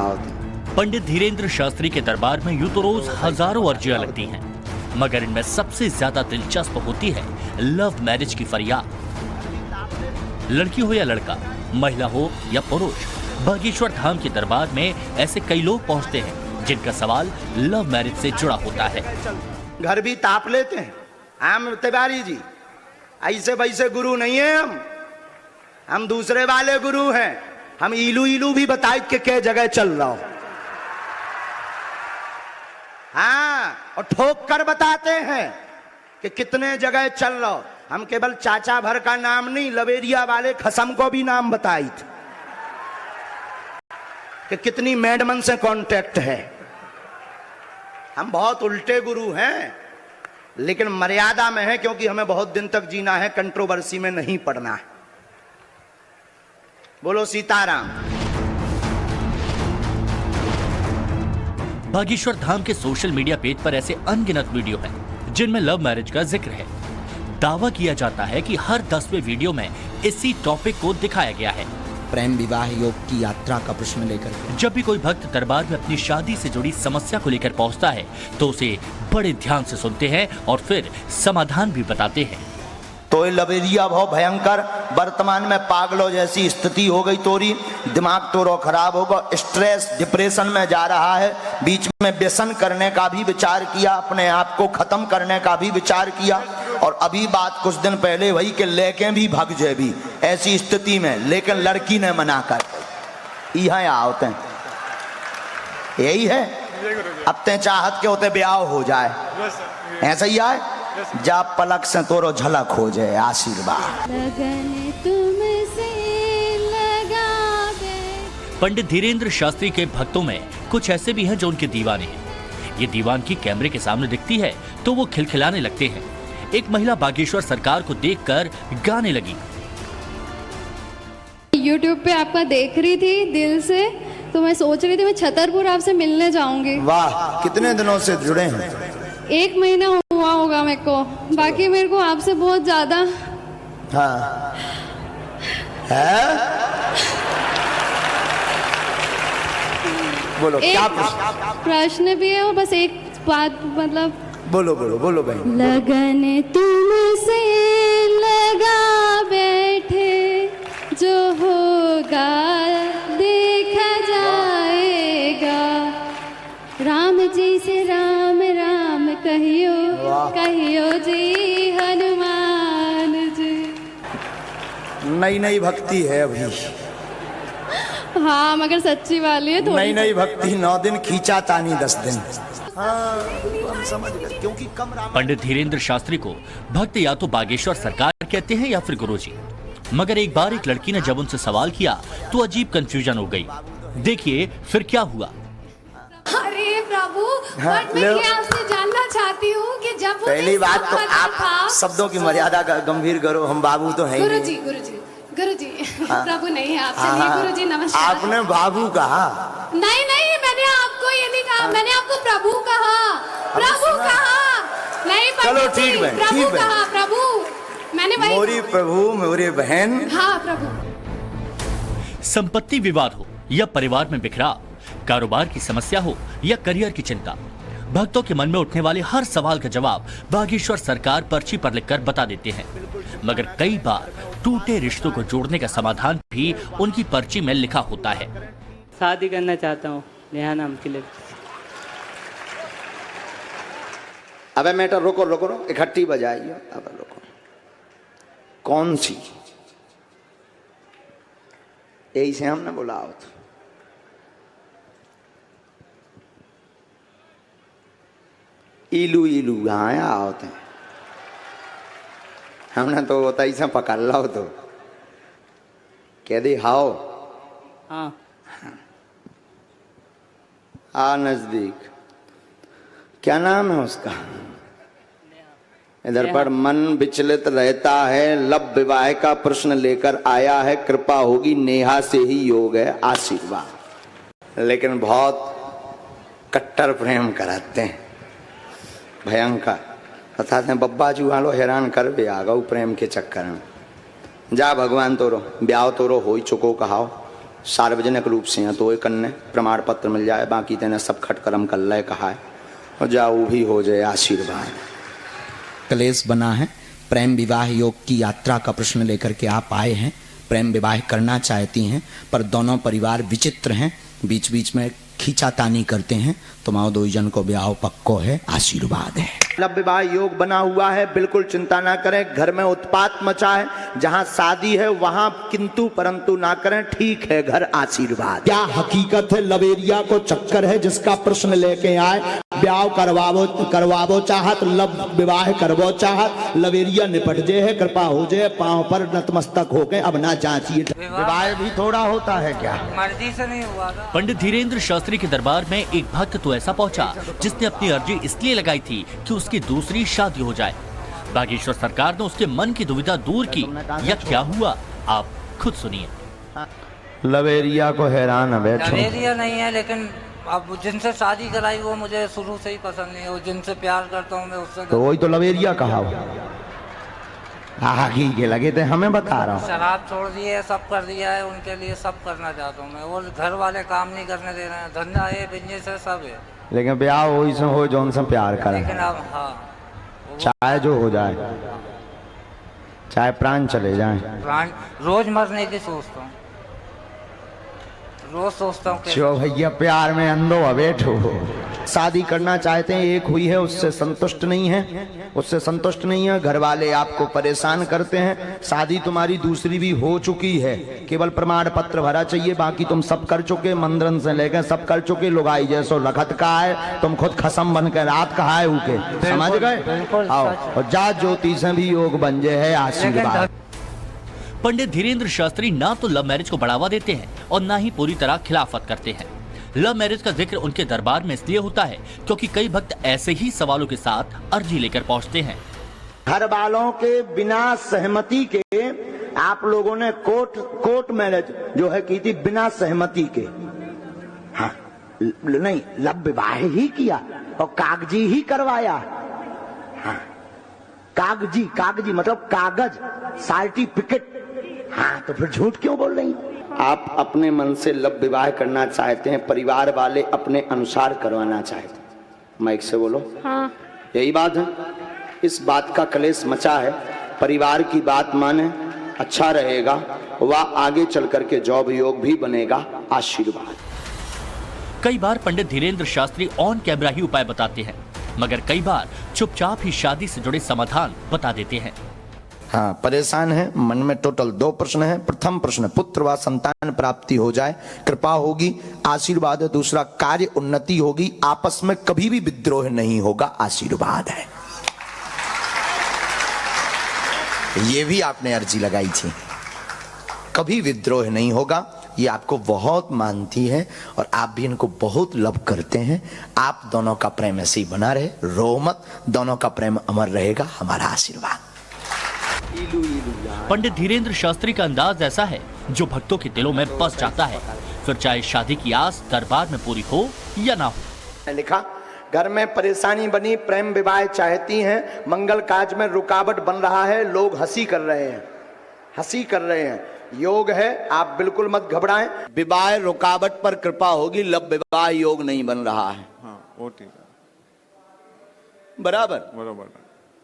आवत। पंडित धीरेन्द्र शास्त्री के दरबार में यूं तो रोज हजारों अर्जियां लगती हैं, मगर इनमें सबसे ज्यादा दिलचस्प होती है लव मैरिज की फरियाद। लड़की हो या लड़का, महिला हो या पुरुष, बागेश्वर धाम के दरबार में ऐसे कई लोग पहुंचते हैं जिनका सवाल लव मैरिज से जुड़ा होता है। घर भी ताप लेते हैं हम तिवारी जी, ऐसे वैसे गुरु नहीं है हम दूसरे वाले गुरु हैं। हम इलू इलू भी बताई के जगह चल रहा हो, हाँ, और ठोक कर बताते हैं कि कितने जगह चल रहा हो। हम केवल चाचा भर का नाम नहीं, लवेरिया वाले खसम को भी नाम बताई थी कि कितनी मैडमन से कांटेक्ट है। हम बहुत उल्टे गुरु हैं, लेकिन मर्यादा में है, क्योंकि हमें बहुत दिन तक जीना है, कंट्रोवर्सी में नहीं पड़ना है। बोलो सीताराम। बागेश्वर धाम के सोशल मीडिया पेज पर ऐसे अनगिनत वीडियो हैं जिनमें लव मैरिज का जिक्र है। दावा किया जाता है कि हर 10वें वीडियो में इसी टॉपिक को दिखाया गया है। प्रेम विवाह योग की यात्रा का प्रश्न लेकर जब भी कोई भक्त दरबार में अपनी शादी से जुड़ी समस्या को लेकर पहुंचता है तो उसे बड़े ध्यान से सुनते हैं और फिर समाधान भी बताते हैं। तो ये लवेरिया भाव भयंकर, वर्तमान में पागलों जैसी स्थिति हो गई तोरी, दिमाग तोरो खराब होगा, स्ट्रेस डिप्रेशन में जा रहा है। बीच में व्यसन करने का भी विचार किया, अपने आप को खत्म करने का भी विचार किया, और अभी बात कुछ दिन पहले वही के लेके भी भग जाए भी ऐसी स्थिति में, लेकिन लड़की ने मना कर। यहाँ होते हैं, यही है। अब ते चाहत के होते ब्याह हो जाए, ऐसा ही आए जा पलक से तोरो झलक हो जाए। आशीर्वाद। पंडित धीरेन्द्र शास्त्री के भक्तों में कुछ ऐसे भी हैं जो उनके दीवाने हैं। ये दीवान की कैमरे के सामने दिखती है तो वो खिलखिलाने लगते हैं। एक महिला बागेश्वर सरकार को देखकर गाने लगी। YouTube पे आपका देख रही थी दिल से, तो मैं सोच रही थी मैं छतरपुर आपसे मिलने जाऊंगी। वाह, कितने दिनों से जुड़े हैं? 1 महीना हुआ होगा मेरे को। बाकी मेरे को आपसे बहुत ज्यादा हाँ है। बोलो क्या प्रश्न भी है, और बस एक बात, मतलब बोलो बोलो बोलो बहन। लगन तुमसे लगा बैठे, जो होगा देखा जाएगा। राम जी से राम राम कहियो, कहियो जी हनुमान जी। नई नई भक्ति है अभी। हाँ, मगर सच्ची वाली है। नई नई भक्ति 9 दिन खींचा तानी 10 दिन। हाँ, हम समझ गए, क्योंकि कम राम। पंडित धीरेन्द्र शास्त्री को भक्त या तो बागेश्वर सरकार कहते हैं या फिर गुरुजी। मगर एक बार एक लड़की ने जब उनसे सवाल किया तो अजीब कंफ्यूजन हो गई। देखिए फिर क्या हुआ। अरे प्रभु, मैं आपसे जानना चाहती हूँ कि जब पहली बात तो आप शब्दों की मर्यादा गंभीर करो। हम बाबू तो हैं। गुरुजी गुरुजी गुरुजी, प्रभु नहीं है आपसे। नहीं गुरुजी, नमस्कार। आपने बाबू कहा? नहीं नहीं, मैंने आपको ये नहीं कहा, मैंने आपको प्रभु कहा। प्रभु कहा नहीं, चलो ठीक है, प्रभु कहा। प्रभु मैंने वही। मोरी प्रभु मोरी बहन। हाँ प्रभु। संपत्ति विवाद हो या परिवार में बिखराव, कारोबार की समस्या हो या करियर की चिंता, भक्तों के मन में उठने वाले हर सवाल का जवाब बागेश्वर सरकार पर्ची पर लिखकर बता देते हैं। मगर कई बार टूटे रिश्तों को जोड़ने का समाधान भी उनकी पर्ची में लिखा होता है। शादी करना चाहता हूँ नेहा नाम के लिए। अबे मैटर रोको रोको रोको, इकट्ठी बजाइए। अब रोको, कौन सी? यही से हमने बोला होता। इलू इलू हाँ होते हैं। हमने तो होता ही से पकड़ लो तो कह दे हाओ। हाँ आ नजदीक। क्या नाम है उसका? इधर पर मन विचलित रहता है, लव विवाह का प्रश्न लेकर आया है, कृपा होगी नेहा से ही योग है, आशीर्वाद। लेकिन बहुत कट्टर प्रेम कराते हैं, भयंकर। बताते हैं बब्बा जी वालों हैरान कर भी आ गऊ प्रेम के चक्कर में। जा भगवान तोरो ब्याह तोरो हो ही चुको कहाओ, सार्वजनिक रूप से तो एक कन्ने प्रमाण पत्र मिल जाए, बाकी तेने सब खटकरम कर ले कहा है और जाओ भी हो जाए आशीर्वाद। कलेश बना है, प्रेम विवाह योग की यात्रा का प्रश्न लेकर के आप आए हैं। प्रेम विवाह करना चाहती हैं पर दोनों परिवार विचित्र हैं, बीच बीच में खींचातानी करते हैं, तो माओ दो जन को ब्याह पक्को है, आशीर्वाद है। लव विवाह योग बना हुआ है, बिल्कुल चिंता ना करें। घर में उत्पात मचा है, जहां शादी है वहां किंतु परंतु ना करें, ठीक है, घर आशीर्वाद। क्या हकीकत है, लवेरिया को चक्कर है जिसका प्रश्न लेके आए, ब्याह करवावो चाहत, लव विवाह करवो चाहत, लवेरिया निपट जे है, कृपा हो जाए, पांव पर नतमस्तक होके अब ना जांचिए। विवाह भी थोड़ा होता है क्या, मर्जी से नहीं हुआ था। पंडित धीरेन्द्र शास्त्री के दरबार में एक भक्त तो ऐसा पहुंचा जिसने अपनी अर्जी इसलिए लगाई थी कि उसकी दूसरी शादी हो जाए। बागेश्वर सरकार ने उसके मन की दुविधा दूर की, या क्या हुआ आप खुद सुनिए। लवेरिया को हैरान है बैठो। लवेरिया नहीं है, लेकिन अब जिनसे शादी कराई वो मुझे शुरू से ही पसंद नहीं है, वो जिनसे प्यार करता हूँ मैं उससे। तो वही तो लवेरिया कहा आगे के लगे थे, हमें बता रहा हूँ। शराब छोड़ दी है, सब कर दिया है, उनके लिए सब करना चाहता हूँ मैं। वो घर वाले काम नहीं करने दे रहे हैं, धंधा है, बिजनेस है, सब है, लेकिन ब्याह वही से हो जौन से प्यार करें, लेकिन अब हाँ चाहे जो हो जाए, चाहे प्राण चले जाए। प्राण रोज मरने की सोचता हूँ, रोज सोचता हूँ जो भैया प्यार में अंधो बैठो। शादी करना चाहते हैं, एक हुई है, उससे संतुष्ट नहीं है, घर वाले आपको परेशान करते हैं। शादी तुम्हारी दूसरी भी हो चुकी है, केवल प्रमाण पत्र भरा चाहिए, बाकी तुम सब कर चुके, मंदिरन से लेकर सब कर चुके। लुगाई जैसो रखत का है, तुम खुद खसम बन के रात कहा है उके, समझ गए। आओ और जा ज्योति से भी योग बन जाए है, आशीर्वाद। पंडित धीरेन्द्र शास्त्री ना तो लव मैरिज को बढ़ावा देते हैं और ना ही पूरी तरह खिलाफत करते हैं। लव मैरिज का जिक्र उनके दरबार में इसलिए होता है क्योंकि कई भक्त ऐसे ही सवालों के साथ अर्जी लेकर पहुंचते हैं। घर वालों के बिना सहमति के आप लोगों ने कोर्ट मैरिज जो है की थी, बिना सहमति के। हाँ नहीं, लव विवाह ही किया और कागजी ही करवाया। हाँ कागजी मतलब कागज, सर्टिफिकेट। हाँ तो फिर झूठ क्यों बोल रही? आप अपने मन से लव विवाह करना चाहते हैं, परिवार वाले अपने अनुसार करवाना चाहते हैं। माइक से बोलो। हाँ। यही बात है, इस बात का कलेश मचा है। परिवार की बात माने, अच्छा रहेगा, वह आगे चल करके जॉब योग भी बनेगा, आशीर्वाद। कई बार पंडित धीरेन्द्र शास्त्री ऑन कैमरा ही उपाय बताते हैं, मगर कई बार चुपचाप ही शादी से जुड़े समाधान बता देते हैं। हाँ, परेशान है, मन में टोटल 2 प्रश्न है। प्रथम प्रश्न, पुत्र व संतान प्राप्ति हो जाए, कृपा होगी, आशीर्वाद है। दूसरा, कार्य उन्नति होगी, आपस में कभी भी विद्रोह नहीं होगा, आशीर्वाद है। ये भी आपने अर्जी लगाई थी, कभी विद्रोह नहीं होगा। ये आपको बहुत मानती है और आप भी इनको बहुत लव करते हैं। आप दोनों का प्रेम ऐसे ही बना रहे, रो मत, दोनों का प्रेम अमर रहेगा, हमारा आशीर्वाद। पंडित धीरेन्द्र शास्त्री का अंदाज ऐसा है जो भक्तों के दिलों में बस जाता है, फिर चाहे शादी की आस दरबार में पूरी हो या ना हो। लिखा, घर में परेशानी बनी, प्रेम विवाह चाहती हैं, मंगल काज में रुकावट बन रहा है, लोग हंसी कर रहे हैं, योग है, आप बिल्कुल मत घबराएं। विवाह रुकावट पर कृपा होगी, लव विवाह योग नहीं बन रहा है। हाँ वो ठीक है, बराबर।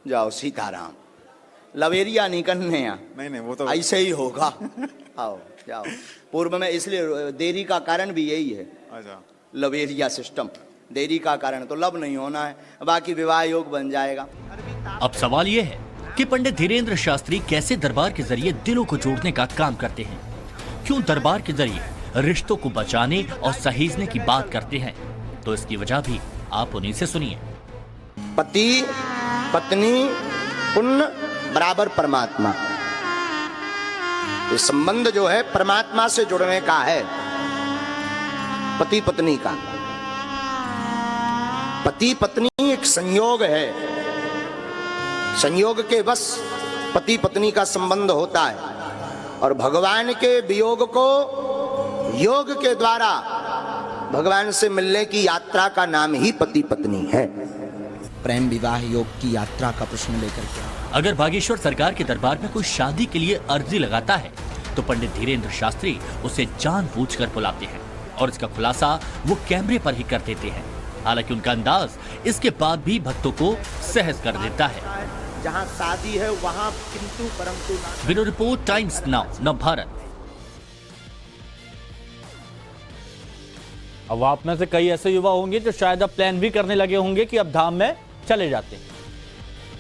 जाओ सीताराम, लवेरिया नहीं करने हैं, नहीं वो तो ऐसे ही होगा। आओ जाओ। पूर्व में इसलिए देरी का कारण भी यही है, अच्छा लवेरिया सिस्टम। देरी का कारण तो लव नहीं होना है, बाकी विवाह योग बन जाएगा। अब सवाल ये है कि पंडित धीरेन्द्र शास्त्री कैसे दरबार के जरिए दिलों को जोड़ने का काम करते हैं, क्यों दरबार के जरिए रिश्तों को बचाने और सहेजने की बात करते हैं, तो इसकी वजह भी आप उन्हीं से सुनिए। पति पत्नी पुण्य बराबर परमात्मा, ये संबंध जो है परमात्मा से जुड़ने का है, पति पत्नी का। पति पत्नी एक संयोग है, संयोग के बस पति पत्नी का संबंध होता है, और भगवान के वियोग को योग के द्वारा भगवान से मिलने की यात्रा का नाम ही पति पत्नी है। प्रेम विवाह योग की यात्रा का प्रश्न लेकर के अगर बागेश्वर सरकार के दरबार में कोई शादी के लिए अर्जी लगाता है तो पंडित धीरेन्द्र शास्त्री उसे जानबूझकर बुलाते हैं और इसका खुलासा वो कैमरे पर ही कर देते हैं। हालांकि उनका अंदाज इसके बाद भी भक्तों को सहज कर देता है। जहां शादी है वहां किंतु परंतु ना। Bureau report, times now, Navbharat. अब आप में से कई ऐसे युवा होंगे जो शायद अब प्लान भी करने लगे होंगे कि अब धाम में चले जाते हैं।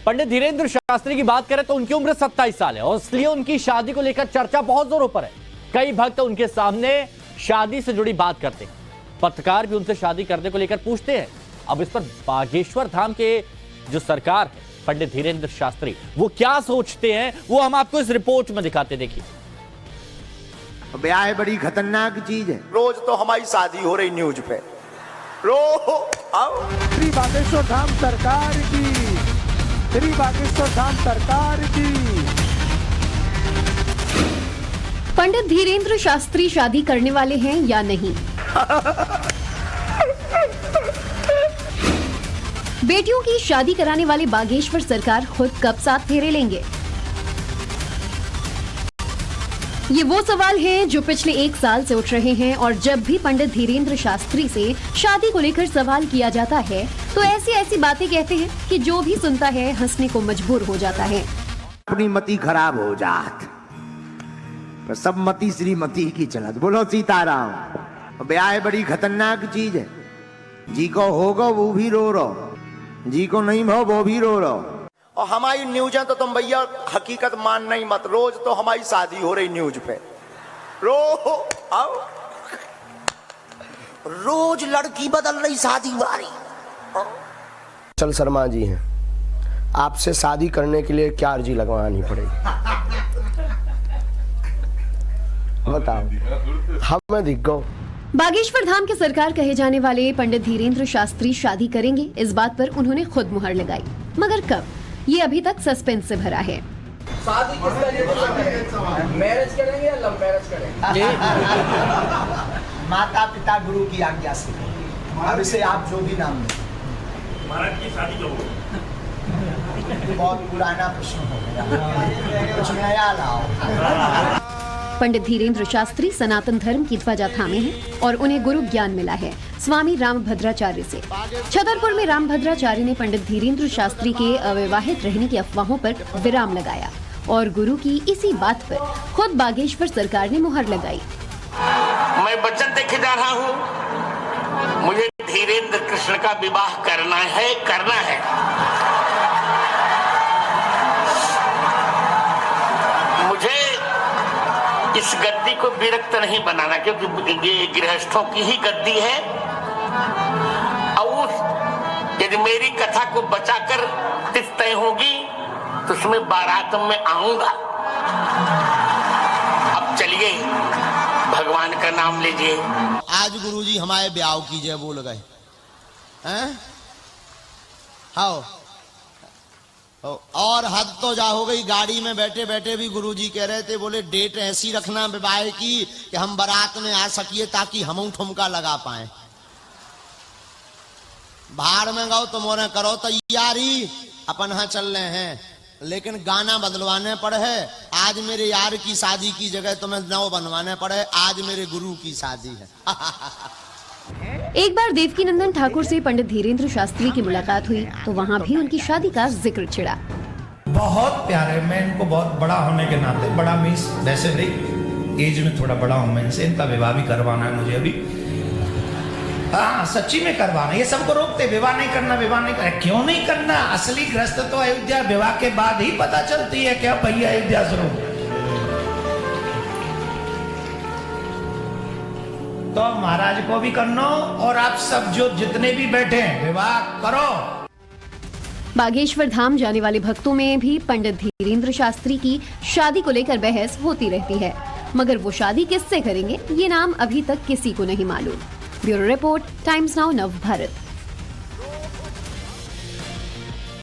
पंडित धीरेन्द्र शास्त्री की बात करें तो उनकी उम्र 27 साल है और इसलिए उनकी शादी को लेकर चर्चा बहुत जोरों पर है। कई भक्त उनके सामने शादी से जुड़ी बात करते हैं। पत्रकार भी उनसे शादी करने को लेकर पूछते हैं। अब इस पर बागेश्वर धाम के जो सरकार है, पंडित धीरेन्द्र शास्त्री, वो क्या सोचते हैं वो हम आपको इस रिपोर्ट में दिखाते। देखिए, ब्याह बड़ी खतरनाक चीज है। रोज तो हमारी शादी हो रही न्यूज पे, आओ। श्री बागेश्वर धाम सरकार की, श्री बागेश्वर धाम सरकार की। पंडित धीरेन्द्र शास्त्री शादी करने वाले हैं या नहीं? बेटियों की शादी कराने वाले बागेश्वर सरकार खुद कब 7 फेरे लेंगे? ये वो सवाल हैं जो पिछले 1 साल से उठ रहे हैं और जब भी पंडित धीरेन्द्र शास्त्री से शादी को लेकर सवाल किया जाता है तो ऐसी बातें कहते हैं कि जो भी सुनता है हंसने को मजबूर हो जाता है। अपनी मति खराब हो जात, पर सब मति श्रीमती की चलत। बोलो सीताराम। ब्याह बड़ी खतरनाक चीज है। जी को होगा वो भी रो रहो, जी को नहीं हो वो भी रो रहो। और हमारी न्यूज़ें तो तुम भैया हकीकत मान नहीं मत। रोज तो हमारी शादी हो रही न्यूज पे, आओ। रोज लड़की बदल रही शादी वाली। चल शर्मा जी हैं, आपसे शादी करने के लिए क्या अर्जी लगवानी पड़ेगी? बताओ, हमें दिख गो। बागेश्वर धाम के सरकार कहे जाने वाले पंडित धीरेन्द्र शास्त्री शादी करेंगे, इस बात पर उन्होंने खुद मुहर लगाई, मगर कब, ये अभी तक सस्पेंस से भरा है। शादी किस तरीके मैरिज करेंगे या लव मैरिज करेंगे? माता पिता गुरु की आज्ञा से। अब इसे आप जो भी नाम दें। महाराज की शादी कब होगी? बहुत पुराना प्रश्न हो गया, कुछ नया लाओ। पंडित धीरेन्द्र शास्त्री सनातन धर्म की ध्वजा थामे हैं और उन्हें गुरु ज्ञान मिला है स्वामी रामभद्राचार्य से। छतरपुर में रामभद्राचार्य ने पंडित धीरेन्द्र शास्त्री के अविवाहित रहने की अफवाहों पर विराम लगाया और गुरु की इसी बात पर खुद बागेश्वर सरकार ने मुहर लगाई। मैं वचन देखे जा रहा हूँ, मुझे धीरेन्द्र कृष्ण का विवाह करना है। मुझे इस गद्दी को विरक्त नहीं बनाना, क्योंकि ये गृहस्थों की ही गद्दी है। और यदि मेरी कथा को बचाकर तिथि तय होगी तो उसमें बारात में आऊंगा। अब चलिए, भगवान का नाम लीजिए। आज गुरुजी हमारे ब्याह कीजिए बोल गए हैं। हाँ, और हद तो जा हो गई। गाड़ी में बैठे बैठे भी गुरुजी कह रहे थे, बोले डेट ऐसी रखना विवाह की कि हम बारात में आ सकिए ताकि हम ठुमका लगा पाए। बाहर में गाओ तो मोरे करो तैयारी, अपन यहाँ चल रहे हैं, लेकिन गाना बदलवाने पड़े है। आज मेरे यार की शादी की जगह तुम्हें नौ बनवाने पड़े, आज मेरे गुरु की शादी है। एक बार देवकीनंदन ठाकुर से पंडित धीरेन्द्र शास्त्री की मुलाकात हुई तो वहाँ भी उनकी शादी का जिक्र छिड़ा। बहुत प्यारे, मैं इनको बहुत बड़ा होने के नाते, बड़ा मीन्स वैसे नहीं, एज में थोड़ा बड़ा हूँ मैं इनसे, इनका विवाह भी करवाना है मुझे अभी। हाँ, सच्ची में करवाना। ये सबको रोकते, विवाह नहीं करना, विवाह नहीं करना। क्यों नहीं करना? असली ग्रस्त तो अयोध्या विवाह के बाद ही पता चलती है। क्या भैया अयोध्या शुरू तो महाराज को भी करना और आप सब जो जितने भी बैठे हैं विवाह करो। बागेश्वर धाम जाने वाले भक्तों में भी पंडित धीरेन्द्र शास्त्री की शादी को लेकर बहस होती रहती है, मगर वो शादी किससे करेंगे ये नाम अभी तक किसी को नहीं मालूम। Bureau report, times now, Navbharat.